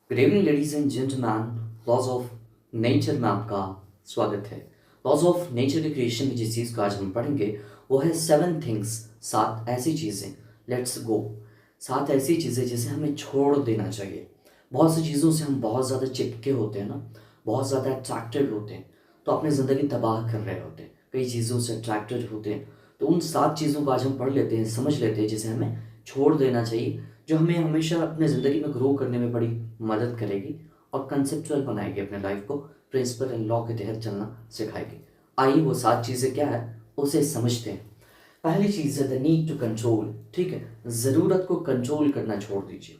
Good evening ladies and gentleman. Laws of nature में आपका स्वागत है। लॉज ऑफ नेचर के क्रिएशन में जिस चीज़ को आज हम पढ़ेंगे वो है 7 थिंग्स, 7 ऐसी चीज़ें। Let's go. 7 ऐसी चीज़ें जिसे हमें छोड़ देना चाहिए। बहुत सी चीज़ों से हम बहुत ज़्यादा चिपके होते हैं ना, बहुत ज़्यादा अट्रैक्टेड होते हैं, तो अपनी ज़िंदगी तबाह कर रहे होते हैं, कई चीज़ों से अट्रैक्टेड होते हैं। तो उन 7 चीज़ों को आज हम पढ़ लेते हैं, समझ लेते हैं, जिसे हमें छोड़ देना चाहिए, जो हमें हमेशा अपने ज़िंदगी में ग्रो करने में बड़ी मदद करेगी और कंसेप्चुअल बनाएगी, अपने लाइफ को प्रिंसिपल एंड लॉ के तहत चलना सिखाएगी। आइए वो 7 चीज़ें क्या है उसे समझते हैं। पहली चीज़ है द नीड टू कंट्रोल। ठीक है, ज़रूरत को कंट्रोल करना छोड़ दीजिए।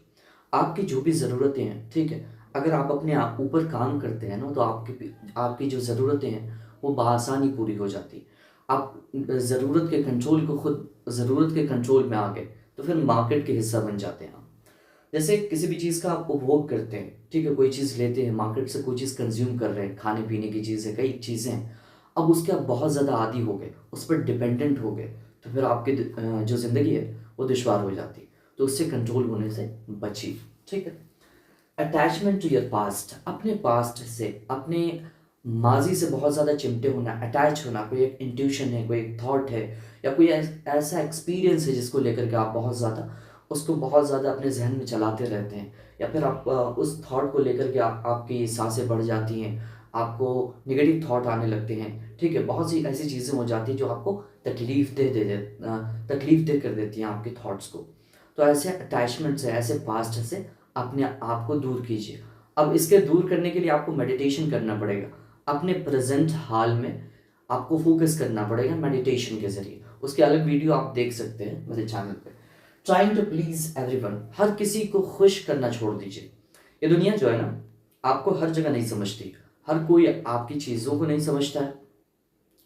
आपकी जो भी ज़रूरतें हैं, ठीक है, अगर आप अपने आप ऊपर काम करते हैं ना, तो आपकी आपकी जो ज़रूरतें हैं वो बआसानी पूरी हो जाती। आप ज़रूरत के कंट्रोल को खुद ज़रूरत के कंट्रोल में आ गए तो फिर मार्केट के हिस्सा बन जाते हैं आप। जैसे किसी भी चीज़ का आप उपभोग करते हैं, ठीक है, कोई चीज़ लेते हैं मार्केट से, कोई चीज़ कंज्यूम कर रहे हैं, खाने पीने की चीज़ें, कई चीज़ें हैं, अब उसके आप बहुत ज़्यादा आदी हो गए, उस पर डिपेंडेंट हो गए, तो फिर आपकी जो ज़िंदगी है वो दुश्वार हो जाती। तो उससे कंट्रोल होने से बचिए। ठीक है। अटैचमेंट टू योर पास्ट, अपने पास्ट से, अपने माजी से बहुत ज़्यादा चिमटे होना, अटैच होना, कोई एक इंट्यूशन है, कोई एक थॉट है, या कोई ऐसा एक्सपीरियंस है जिसको लेकर के आप बहुत ज़्यादा उसको बहुत ज़्यादा अपने जहन में चलाते रहते हैं, या फिर आप उस थॉट को लेकर के आपकी सांसें बढ़ जाती हैं, आपको नेगेटिव थॉट आने लगते हैं। ठीक है, बहुत सी ऐसी चीज़ें हो जाती हैं जो आपको तकलीफ दे कर देती हैं आपके थॉट्स को। तो ऐसे अटैचमेंट से, ऐसे पास्ट से अपने आप को दूर कीजिए। अब इसके दूर करने के लिए आपको मेडिटेशन करना पड़ेगा। अपने प्रेजेंट हाल में आपको फोकस करना पड़ेगा मेडिटेशन के ज़रिए। उसके अलग वीडियो आप देख सकते हैं मेरे चैनल पे। ट्राइंग टू प्लीज एवरीवन, हर किसी को खुश करना छोड़ दीजिए। ये दुनिया जो है ना, आपको हर जगह नहीं समझती, हर कोई आपकी चीज़ों को नहीं समझता है।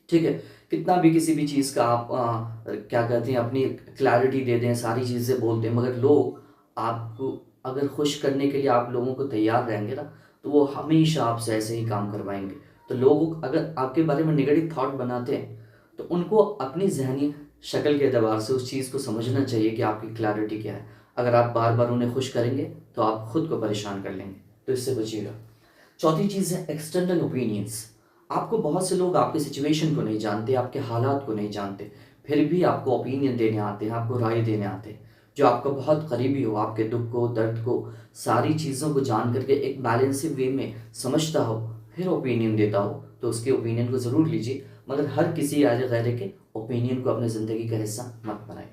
ठीक है, कितना भी किसी भी चीज़ का आप क्या कहते हैं, अपनी क्लैरिटी दे दें, सारी चीज़ें बोल दें, मगर लोग आपको अगर खुश करने के लिए आप लोगों को तैयार रहेंगे ना, तो वो हमेशा आपसे ऐसे ही काम करवाएंगे। तो लोग अगर आपके बारे में नेगेटिव थॉट बनाते हैं, तो उनको अपनी जहनी शक्ल के अतबार से उस चीज़ को समझना चाहिए कि आपकी क्लैरिटी क्या है। अगर आप बार बार उन्हें खुश करेंगे तो आप खुद को परेशान कर लेंगे, तो इससे बचिएगा। चौथी चीज़ है एक्सटर्नल ओपिनियंस। आपको बहुत से लोग आपकी सिचुएशन को नहीं जानते, आपके हालात को नहीं जानते, फिर भी आपको ओपिनियन देने आते हैं, आपको राय देने आते हैं। जो आपका बहुत करीबी हो, आपके दुख को, दर्द को, सारी चीज़ों को जान करके एक बैलेंसिव वे में समझता हो, फिर ओपिनियन देता हो, तो उसके ओपिनियन को ज़रूर लीजिए, मगर हर किसी आगे गैर के ओपिनियन को अपनी ज़िंदगी का हिस्सा मत बनाइए।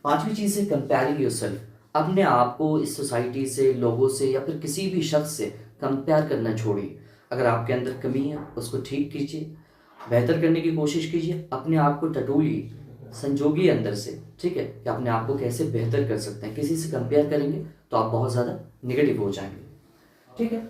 पांचवी चीज़ है कंपेयरिंग योरसेल्फ। अपने आप को इस सोसाइटी से, लोगों से, या फिर किसी भी शख्स से कंपेयर करना छोड़िए। अगर आपके अंदर कमी है उसको ठीक कीजिए, बेहतर करने की कोशिश कीजिए, अपने आप को टटोलिए, संजोगिए अंदर से। ठीक है, कि अपने आप को कैसे बेहतर कर सकते हैं। किसी से कंपेयर करेंगे तो आप बहुत ज़्यादा निगेटिव हो जाएंगे। ठीक है।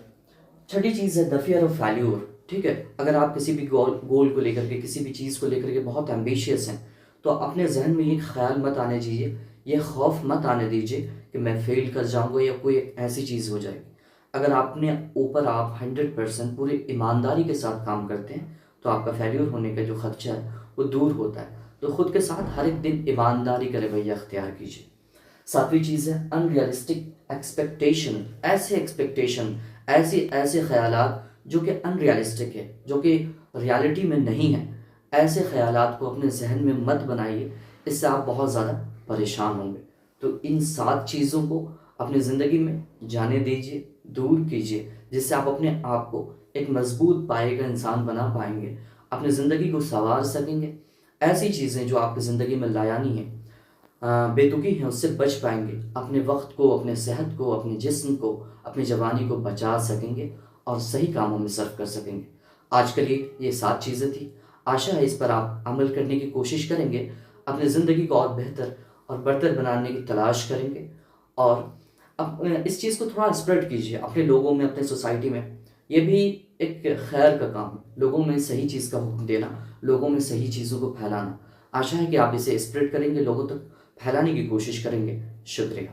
छठी चीज़ है द फियर ऑफ फेल्यूर। ठीक है, अगर आप किसी भी गोल को लेकर के, किसी भी चीज़ को लेकर के बहुत एम्बिशियस हैं, तो अपने जहन में ये ख्याल मत आने दीजिए, ये खौफ मत आने दीजिए कि मैं फेल कर जाऊंगा या कोई ऐसी चीज़ हो जाएगी। अगर आपने ऊपर आप 100% पूरी ईमानदारी के साथ काम करते हैं, तो आपका फेल्यूर होने का जो खदशा है वो दूर होता है। तो खुद के साथ हर एक दिन ईमानदारी का रवैया अख्तियार कीजिए। सातवीं चीज़ है अनरियलिस्टिक एक्सपेक्टेशन। ऐसे एक्सपेक्टेशन, ऐसे ऐसे ख्यालात जो कि अनरियलिस्टिक है, जो कि रियलिटी में नहीं है, ऐसे ख्यालात को अपने जहन में मत बनाइए, इससे आप बहुत ज़्यादा परेशान होंगे। तो इन 7 चीज़ों को अपनी ज़िंदगी में जाने दीजिए, दूर कीजिए, जिससे आप अपने आप को एक मजबूत पाए का इंसान बना पाएंगे, अपनी ज़िंदगी को संवार सकेंगे। ऐसी चीज़ें जो आपकी ज़िंदगी में लायानी है, बेतुकी हैं, उससे बच पाएंगे। अपने वक्त को, अपने सेहत को, अपने जिस्म को, अपनी जवानी को बचा सकेंगे और सही कामों में सर्व कर सकेंगे। आज के लिए ये 7 चीज़ें थी। आशा है इस पर आप अमल करने की कोशिश करेंगे, अपनी ज़िंदगी को और बेहतर और बरतर बनाने की तलाश करेंगे, और अब इस चीज़ को थोड़ा स्प्रेड कीजिए अपने लोगों में, अपने सोसाइटी में। ये भी एक खैर का काम है, लोगों में सही चीज़ का हुक्म देना, लोगों में सही चीज़ों को फैलाना। आशा है कि आप इसे स्प्रेड करेंगे, लोगों तक फैलाने की कोशिश करेंगे। शुक्रिया।